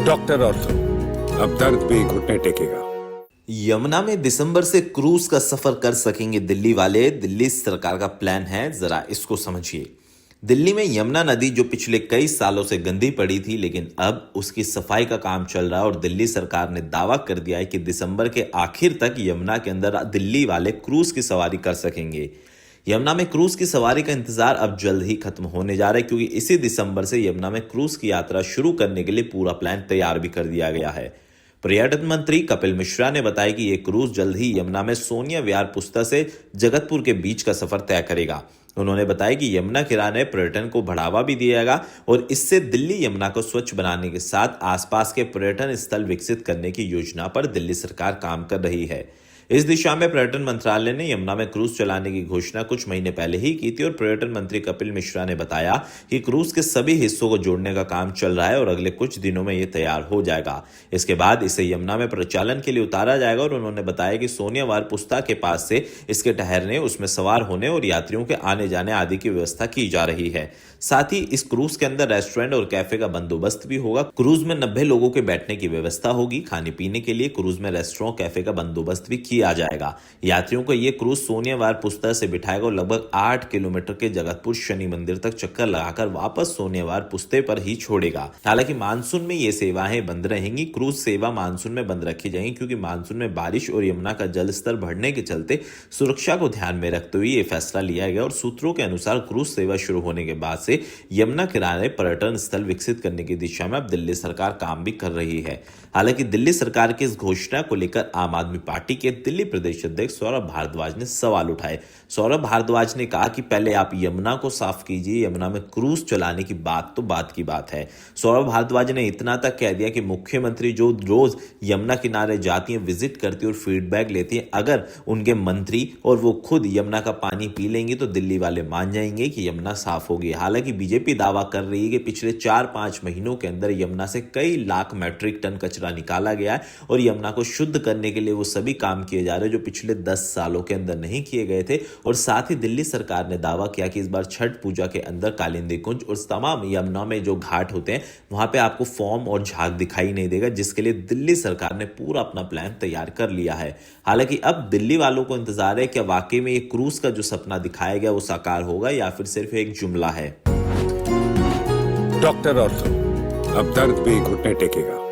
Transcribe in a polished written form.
Doctor ortho, अब दर्द भी घुटने टेकेगा। यमुना में दिसंबर से क्रूज का सफर कर सकेंगे दिल्ली वाले। दिल्ली सरकार का प्लान है, जरा इसको समझिए। दिल्ली में यमुना नदी जो पिछले कई सालों से गंदी पड़ी थी, लेकिन अब उसकी सफाई का काम चल रहा है और दिल्ली सरकार ने दावा कर दिया है कि दिसंबर के आखिर तक यमुना के अंदर दिल्ली वाले क्रूज की सवारी कर सकेंगे। यमुना में क्रूज की सवारी का इंतजार अब जल्द ही खत्म होने जा रहा है, क्योंकि इसी दिसंबर से यमुना में क्रूज की यात्रा शुरू करने के लिए पूरा प्लान तैयार भी कर दिया गया है। पर्यटन मंत्री कपिल मिश्रा ने बताया कि यह क्रूज जल्द ही यमुना में सोनिया विहार पुस्ता से जगतपुर के बीच का सफर तय करेगा। उन्होंने बताया कि यमुना किनारे पर्यटन को बढ़ावा भी दिएगा और इससे दिल्ली यमुना को स्वच्छ बनाने के साथ आसपास के पर्यटन स्थल विकसित करने की योजना पर दिल्ली सरकार काम कर रही है। इस दिशा में पर्यटन मंत्रालय ने यमुना में क्रूज चलाने की घोषणा कुछ महीने पहले ही की थी और पर्यटन मंत्री कपिल मिश्रा ने बताया कि क्रूज के सभी हिस्सों को जोड़ने का काम चल रहा है और अगले कुछ दिनों में ये तैयार हो जाएगा। इसके बाद इसे यमुना में प्रचालन के लिए उतारा जाएगा और उन्होंने बताया कि सोनिया विहार पुस्ता के पास से इसके ठहरने, उसमें सवार होने और यात्रियों के आने जाने आदि की व्यवस्था की जा रही है। साथ ही इस क्रूज के अंदर रेस्टोरेंट और कैफे का बंदोबस्त भी होगा। क्रूज में 90 लोगों के बैठने की व्यवस्था होगी। खाने पीने के लिए क्रूज में रेस्टोरेंट कैफे का बंदोबस्त भी किया जाएगा। यात्रियों को यह क्रूज सोनिया विहार पुस्ता से बिठाएगा और लगभग 8 किलोमीटर के जगतपुर शनि मंदिर तक चक्कर लगाकर वापस सोनिया विहार पुस्ते पर ही छोड़ेगा। हालांकि मानसून में ये सेवाएं बंद रहेंगी। क्रूज सेवा मानसून में बंद रखी जाएंगी, क्योंकि मानसून में बारिश और यमुना का जल स्तर बढ़ने के चलते सुरक्षा को ध्यान में रखते हुए ये फैसला लिया गया और सूत्रों के अनुसार क्रूज सेवा शुरू होने के बाद से यमुना किनारे पर्यटन स्थल विकसित करने की दिशा में अब दिल्ली सरकार काम भी कर रही है। हालांकि दिल्ली सरकार की इस घोषणा को लेकर आम आदमी पार्टी के दिल्ली प्रदेश अध्यक्ष सौरभ भारद्वाज ने सवाल उठाए। सौरभ भारद्वाज ने कहा कि पहले आप यमुना को साफ कीजिए, यमुना में क्रूज चलाने की बात तो बात की बात है। सौरभ भारद्वाज ने इतना तक कह दिया कि मुख्यमंत्री जो रोज यमुना किनारे जाती है, विजिट करती है और फीडबैक लेती है, अगर उनके मंत्री और वो खुद यमुना का पानी पी लेंगे तो दिल्ली वाले मान जाएंगे कि यमुना साफ होगी। हालांकि बीजेपी दावा कर रही है कि पिछले 4-5 महीनों के अंदर यमुना से कई लाख मैट्रिक टन कचरा निकाला गया है और यमुना को शुद्ध करने के लिए वो सभी काम किए जा रहे हैं जो पिछले 10 सालों के अंदर नहीं किए गए थे। और साथ ही दिल्ली सरकार ने दावा किया कि इस बार छठ पूजा के अंदर कालिंदी कुंज और तमाम यमुना में जो घाट होते हैं वहां पे आपको फॉर्म और झाग दिखाई नहीं देगा, जिसके लिए दिल्ली सरकार ने पूरा अपना प्लान तैयार कर लिया है। हालांकि अब दिल्ली वालों को इंतजार है कि वाकई में ये क्रूज का जो सपना दिखाया गया वो साकार होगा या फिर सिर्फ एक जुमला है। डॉक्टर ऑर्थो, अब दर्द भी घुटने टेकेगा।